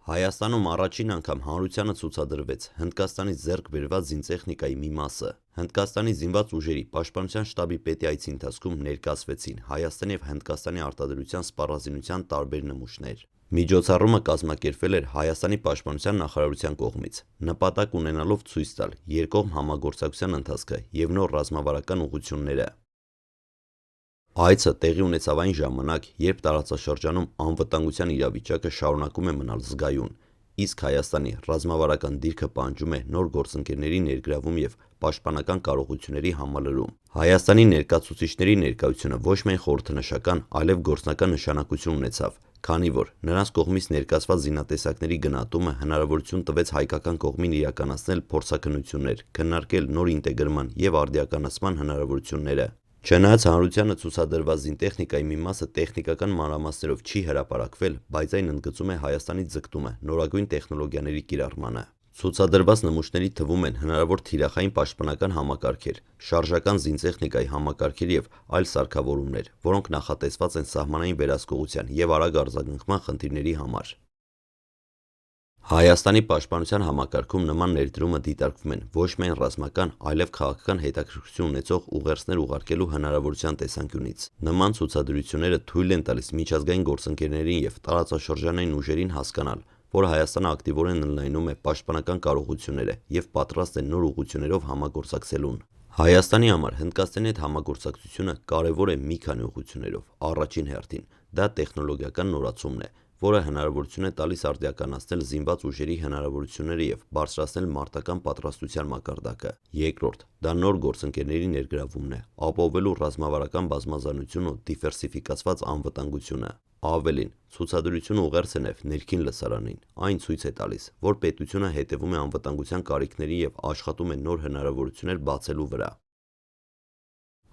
Հայաստանում առաջին անգամ հանրությանը ցուցադրվեց Հնդկաստանից ձեռք բերված զինտեխնիկայի մի մասը։ Հնդկաստանի զինված ուժերի պաշտպանության շտաբի պետի այցի ընթացքում ներկայացվեցին Հայաստանի և Հնդկաստանի արտադրության սպառազինության տարբեր նմուշներ։ Միջոցառումը կազմակերպվել էր Հայաստանի պաշտպանության նախարարության կողմից, նպատակ ունենալով ցույց տալ երկկողմ համագործակցության ընթացքը և նոր ռազմավարական ուղղությունները։ Այցը տեղի ունեցավ այն ժամանակ, երբ տարածաշրջանում անվտանգության իրավիճակը շարունակում է մնալ զգայուն, իսկ Հայաստանի ռազմավարական դիրքը պահանջում է նոր գործընկերների ներգրավում և պաշտպանական կարողությունների համալրում։ Հայաստանի ներկայացուցիչների ներկայությունը ոչ միայն խորհրդանշական, այլև գործնական նշանակություն ունեցավ, քանի որ նրանց կողմից ներկայացված զինատեսակների գնահատումը հնարավորություն տվեց հայկական կողմին իրականացնել փորձաքննություններ, քննարկել նոր ինտեգրման և արդիականացման հնարավորությունները։ Չնայած հանրությանը ցուցադրված զինտեխնիկայի մի մասը տեխնիկական մանրամասներով չի հրապարակվել, բայց այն ընդգծում է Հայաստանի ձգտումը նորագույն տեխնոլոգիաների կիրառմանը։ Ցուցադրված նմուշների թվում են հնարավոր թիրախային պաշտպանական համակարգեր, շարժական զինտեխնիկայի համակարգեր և այլ սարքավորումներ, որոնք նախատեսված են սահմանային վերահսկողության և արագ արձագանքման խնդիրների համար։ Հայաստանի պաշտպանության համակարգում նման ներդրումը դիտարկվում են ոչ միայն ռազմական, այլև քաղաքական հետաքրքրություն ունեցող ուղերձներ ուղարկելու հնարավորության տեսանկյունից։ Նման ցուցադրությունները թույլ են տալիս միջազգային գործընկերներին և տարածաշրջանային ուժերին հասկանալ, որ Հայաստանը ակտիվորեն ընդլայնում է պաշտպանական կարողությունները և պատրաստ է նոր ուղղություններով համագործակցելուն։ Հայաստանի համար Հնդկաստանի հետ համագործակցությունը կարևոր է մի քանի ուղղություններով։ Առաջին հերթին դա տեխնոլոգիական նորացումն է, որը հնարավորություն է տալիս արդիականացնել զինված ուժերի հնարավորությունները և բարձրացնել մարտական պատրաստության մակարդակը։ Երկրորդ, դա նոր գործընկերների ներգրավումն է, ապահովելու ռազմավարական բազմազանությունն ու դիվերսիֆիկացված անվտանգությունը։ Ավելին, ցուցադրությունը ուղերձ է նաև ներքին լսարանին։ Այն ցույց է տալիս, որ պետությունը հետևում է անվտանգության կարիքներին և աշխատում է նոր հնարավորություններ բացելու վրա։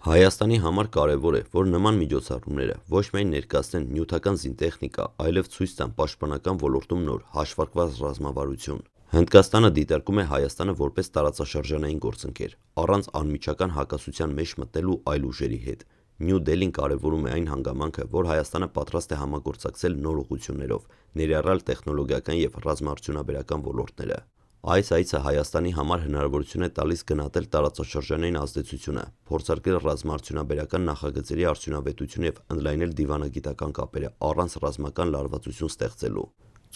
Հայաստանի համար կարևոր է, որ նման միջոցառումները ոչ միայն ներկայացնեն նյութական զինտեխնիկա, այլև ցույց տան պաշտպանական ոլորտում նոր, հաշվարկված ռազմավարություն։ Հնդկաստանը դիտարկում է Հայաստանը որպես տարածաշրջանային գործընկեր, առանց անմիջական հակասության մեջ մտնելու այլ ուժերի հետ։ Նյու Դելին կարևորում է այն հանգամանքը, որ Հայաստանը պատրաստ է համագործակցել նոր ուղղություններով, ներառյալ տեխնոլոգիական և ռազմաարդյունաբերական ոլորտները։ Այս այցը Հայաստանի համար հնարավորություն է տալիս գնահատել տարածաշրջանային ազդեցությունը, փորձարկել ռազմաարդյունաբերական նախագծերի արդյունավետությունը և ընդլայնել դիվանագիտական կապերը առանց ռազմական լարվածություն ստեղծելու։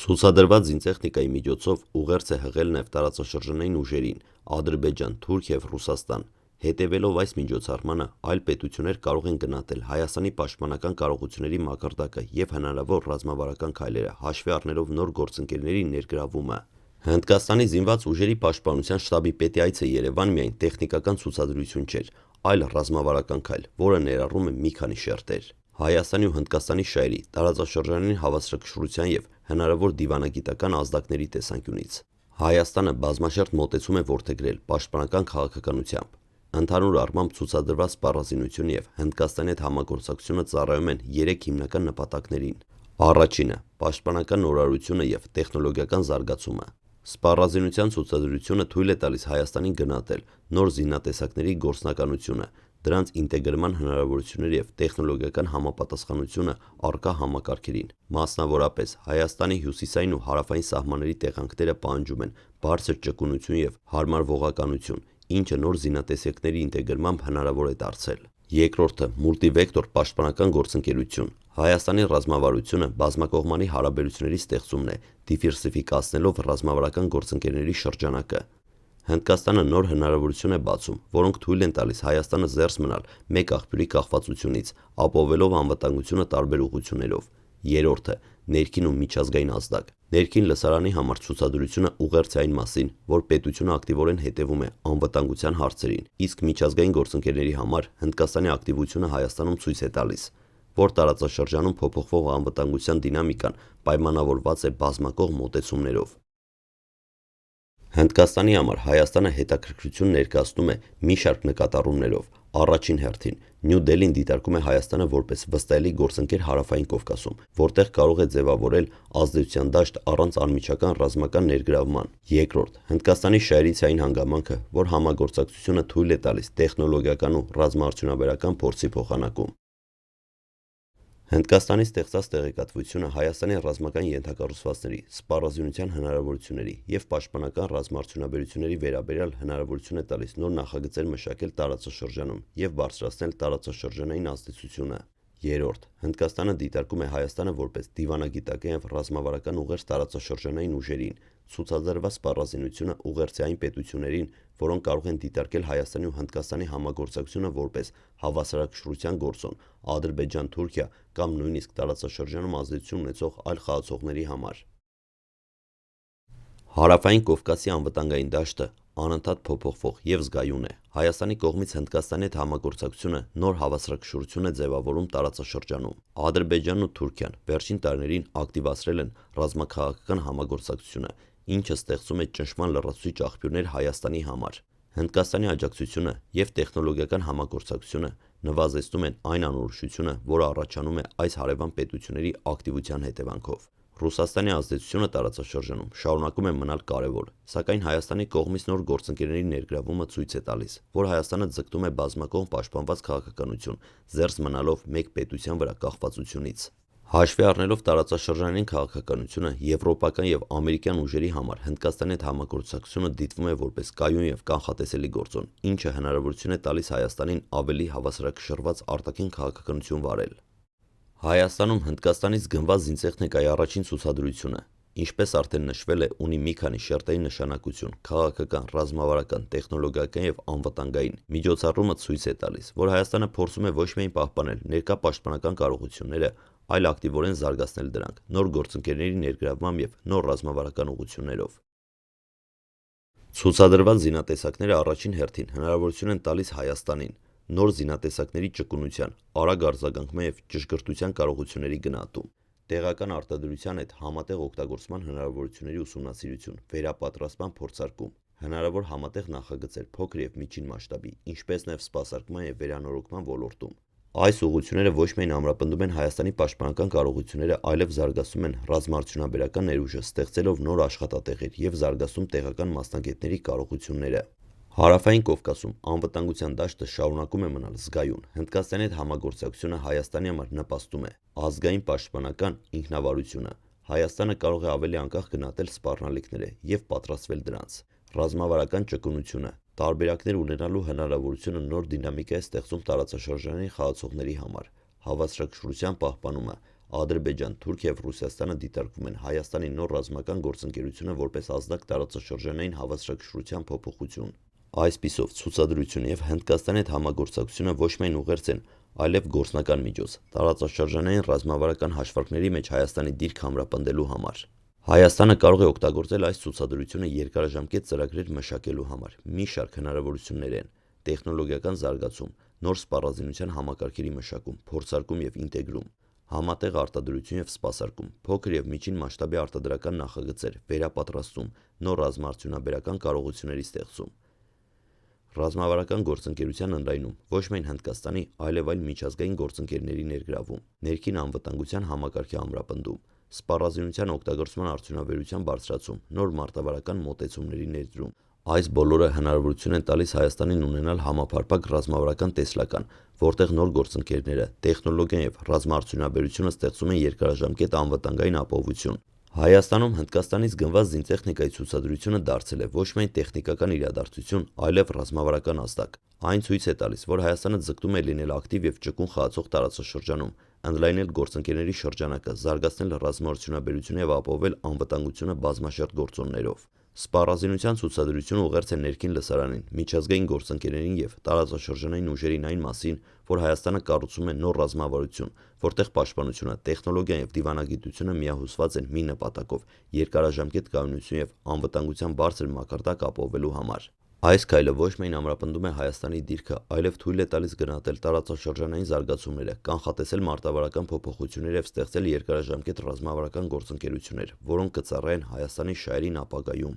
Ցուցադրված զինտեխնիկայի միջոցով ուղերձ է հղել նաև տարածաշրջանային ուժերին՝ Ադրբեջան, Թուրքիա և Ռուսաստան։ Հետևելով այս միջոցառմանը, այլ պետություններ կարող են գնահատել Հայաստանի պաշտպանական կարողությունների մակարդակը և հնարավոր ռազմավարական քայլերը, հաշվի առնելով նոր գործընկերների ներգրավումը։ Հնդկաստանի զինված ուժերի պաշտպանության շտաբի պետի այցը Երևան միայն տեխնիկական ցուցադրություն չէր, այլ ռազմավարական քայլ, որը ներառում է մի քանի շերտեր։ Հայաստանի ու Հնդկաստանի շահերի, տարածաշրջանային հավասարակշռության և հնարավոր դիվանագիտական ազդակների տեսանկյունից Հայաստանը բազմաշերտ մոտեցում է որդեգրել պաշտպանական քաղաքականությամբ։ Ընդհանուր առմամբ ցուցադրված սպառազինությունը և Հնդկաստանի հետ համագործակցությունը ծառայում են 3 հիմնական նպատակներին։ Առաջինը՝ պաշտպանական նորարարությունը և տեխնոլոգիական զարգացումը։ Սպառազինության ցուցադրությունը թույլ է տալիս Հայաստանին գնահատել նոր զինատեսակների գործնականությունը, դրանց ինտեգրման հնարավորությունները և տեխնոլոգիական համապատասխանությունը առկա համակարգերին։ Մասնավորապես, Հայաստանի հյուսիսային ու հարավային սահմանների տեղանքները պահանջում են բարձր ճկունություն և հարմարվողականություն, ինչը նոր զինատեսակների ինտեգրմամբ հնարավոր է դարձել։ Երկրորդը՝ մուլտիվեկտոր պաշտպանական գործընկերություն։ Հայաստանի ռազմավարությունը բազմակողմանի հարաբերությունների ստեղծումն է, դիվերսիֆիկացնելով ռազմավարական գործընկերների շրջանակը։ Հնդկաստանը նոր հնարավորություն է բացում, որոնք թույլ են տալիս Հայաստանը զերծ մնալ մեկ աղբյուրի կախվածությունից, ապահովելով անվտանգությունը տարբեր ուղղություններով։ Երրորդը՝ ներքին ու միջազգային ազդակ։ Ներքին լսարանի համար ցուցադրությունը ուղերձ է այն մասին, որ պետությունը ակտիվորեն հետևում է անվտանգության հարցերին, իսկ միջազգային գործընկերների համար Հնդկաստանի ակտիվությունը Հայաստանում ցույց է տալիս, որ տարածաշրջանում փոփոխվող անվտանգության դինամիկան պայմանավորված է բազմակողմ մոտեցումներով։ Հնդկաստանի համար Հայաստանը հետաքրքրություն ներկայացնում է մի շարք նկատառումներով։ Առաջին հերթին, Նյու Դելին դիտարկում է Հայաստանը որպես վստահելի գործընկեր Հարավային Կովկասում, որտեղ կարող է ձևավորել ազդեցության դաշտ առանց անմիջական ռազմական ներգրավման։ Երկրորդ, Հնդկաստանի շահերից է այն հանգամանքը, որ համագործակցությունը թույլ է տալիս տեխնոլոգիական ու ռազմաարդյունաբերական փորձի փոխանակում։ Հնդկաստանի ստեղծած տեղեկատվությունը Հայաստանի ռազմական ենթակառուցվածքների, սպառազինության հնարավորությունների և պաշտպանական ռազմաարդյունաբերությունների վերաբերյալ հնարավորություն է տալիս նոր նախագծեր մշակել տարածաշրջանում և բարձրացնել տարածաշրջանային ազդեցությունը։ Երրորդ, Հնդկաստանը դիտարկում է Հայաստանը որպես դիվանագիտական և ռազմավարական ուղերձ տարածաշրջանային ուժերին, ցուցադրված սպառազինությունը ուղերձ է այն պետություններին, որոնք կարող են դիտարկել Հայաստանի ու Հնդկաստանի համագործակցությունը որպես հավասարակշռության գործոն Ադրբեջան-Թուրքիա կամ նույնիսկ տարածաշրջանում ազդեցություն ունեցող այլ խաղացողների համար։ Հարավային Կովկասի անվտանգային դաշտը անընդհատ փոփոխվող և զգայուն է։ Հայաստանի կողմից Հնդկաստանի հետ համագործակցությունը նոր հավասարակշռություն է ձևավորում տարածաշրջանում։ Ադրբեջանն ու Թուրքիան վերջին տարիներին ակտիվացրել են ռազմաքաղաքական համագործակցությունը, ինչը ստեղծում է ճնշման լրացուցիչ աղբյուրներ Հայաստանի համար։ Հնդկաստանի աջակցությունը և տեխնոլոգիական համագործակցությունը նվազեցնում են այն անորոշությունը, որը առաջանում է այս հարևան պետությունների ակտիվության հետևանքով։ Ռուսաստանի ազդեցությունը տարածաշրջանում շարունակում է մնալ կարևոր, սակայն Հայաստանի կողմից նոր գործընկերների ներգրավումը ցույց է տալիս, որ Հայաստանը ձգտում է բազմակողմ պաշտպանված քաղաքականություն, զերծ մնալով մեկ պետության վրա կախվածությունից։ Հաշվի առնելով տարածաշրջանային քաղաքականությունը, եվրոպական և ամերիկյան ուժերի համար Հնդկաստանի հետ համագործակցությունը դիտվում է որպես կայուն և կանխատեսելի գործոն, ինչը հնարավորություն է տալիս Հայաստանին ավելի հավասարակշռված արտաքին քաղաքականություն վարել։ Հայաստանում Հնդկաստանից գնված զինտեխնիկայի առաջին ցուցադրությունը, ինչպես արդեն նշվել է, ունի մի քանի շերտային նշանակություն՝ քաղաքական, ռազմավարական, տեխնոլոգիական և անվտանգային։ Միջոցառումը ցույց է տալիս, որ Հայաստանը փորձում է ոչ միայն պահպանել ներկա պաշտպանական կարողությունները, այլ ակտիվորեն զարգացնել դրանք՝ նոր գործընկերների ներգրավմամբ և նոր ռազմավարական ուղղություններով։ Ցուցադրված զինատեսակները առաջին հերթին հնարավորություն են տալիս Հայաստանին նոր զինատեսակների ճկունության, արագ արձագանքման և ճշգրտության կարողությունների գնահատում, տեղական արտադրության հետ համատեղ օգտագործման հնարավորությունների ուսումնասիրություն, վերապատրաստման փորձարկում, հնարավոր համատեղ նախագծեր փոքր և միջին մասշտաբի, ինչպես նաև սպասարկման և վերանորոգման ոլորտում։ Այս ուղղությունները ոչ միայն ամրապնդում են Հայաստանի պաշտպանական կարողությունները, այլև զարգացնում են ռազմաարդյունաբերական ներուժը, ստեղծելով նոր աշխատատեղեր և զարգացնում տեղական մասնագետների կարողությունները։ Հարավային Կովկասում անվտանգության դաշտը շարունակում է մնալ զգայուն։ Հնդկաստանի հետ համագործակցությունը Հայաստանի համար նպաստում է ազգային պաշտպանական ինքնավարությունը։ Հայաստանը կարող է ավելի անկախ գնահատել սպառնալիքները և պատրաստվել դրանց։ Ռազմավարական ճկունությունը, տարբերակներ ունենալու հնարավորությունը նոր դինամիկա է ստեղծում տարածաշրջանային խաղացողների համար։ Հավասարակշռության պահպանումը, Ադրբեջան, Թուրքիա և Ռուսաստանը դիտարկում են Հայաստանի նոր ռազմական գործընկերությունը որպես ազդակ տարածաշրջանային հավասարակշռության փոփոխություն։ Այսպիսով, ցուցադրությունը և Հնդկաստանի հետ համագործակցությունը ոչ միայն ուղերձ են, այլև գործնական միջոց՝ տարածաշրջանային ռազմավարական հաշվարկների մեջ Հայաստանի դիրքը ամրապնդելու համար։ Հայաստանը կարող է օգտագործել այս ցուցադրությունը երկարաժամկետ ծրագրեր մշակելու համար։ Մի շարք հնարավորություններ են՝ տեխնոլոգիական զարգացում, նոր սպառազինության համակարգերի մշակում, փորձարկում և ինտեգրում, համատեղ արտադրություն և սպասարկում, փոքր և միջին մասշտաբի արտադրական նախագծեր, վերապատրաստում, նոր ռազմաարդյունաբերական կարողությունների ստեղծում։ Ռազմավարական գործընկերության ընդլայնում, ոչ միայն Հնդկաստանի, այլև այլ միջազգային գործընկերների ներգրավում, ներքին անվտանգության համակարգի ամրապնդում, սպառազինության օգտագործման արդյունաբերության բարձրացում, նոր մարտավարական մոտեցումների ներդրում։ Այս բոլորը հնարավորություն են տալիս Հայաստանին ունենալ համապարփակ ռազմավարական տեսլական, որտեղ նոր գործընկերները, տեխնոլոգիան և ռազմաարդյունաբերությունը ստեղծում են երկարաժամկետ անվտանգային ապահովություն։ Հայաստանում Հնդկաստանից գնված զինտեխնիկայի ցուցադրությունը դարձել է ոչ միայն տեխնիկական իրադարձություն, այլև ռազմավարական ազդակ։ Այն ցույց է տալիս, որ Հայաստանը ձգտում է լինել ակտիվ և ճկուն խաղացող տարածաշրջանում, ընդլայնել գործընկերների շրջանակը, զարգացնել ռազմաարդյունաբերությունը և ապահովել անվտանգությունը բազմաշերտ գործոններով։ Սպառազինության ցուցադրությունը ուղերձ է ներքին լսարանին, միջազգային գործընկերներին և տարածաշրջանային ուժերին այն մասին, որ Հայաստանը կառուցում է նոր ռազմավարություն, որտեղ պաշտպանությունը, տեխնոլոգիան և դիվանագիտությունը միահյուսված են մի նպատակով՝ երկարաժամկետ կայունություն և անվտանգության բարձր մակարդակ ապահովելու համար։ Այս քայլը ոչ միայն ամրապնդում է Հայաստանի դիրքը, այլև թույլ է տալիս գնահատել տարածաշրջանային զարգացումները, կանխատեսել մարտավարական փոփոխություններ և ստեղծել երկարաժամկետ ռազմավարական գործընկերություններ, որոնք կծառայեն Հայաստանի շահերին ապագայում։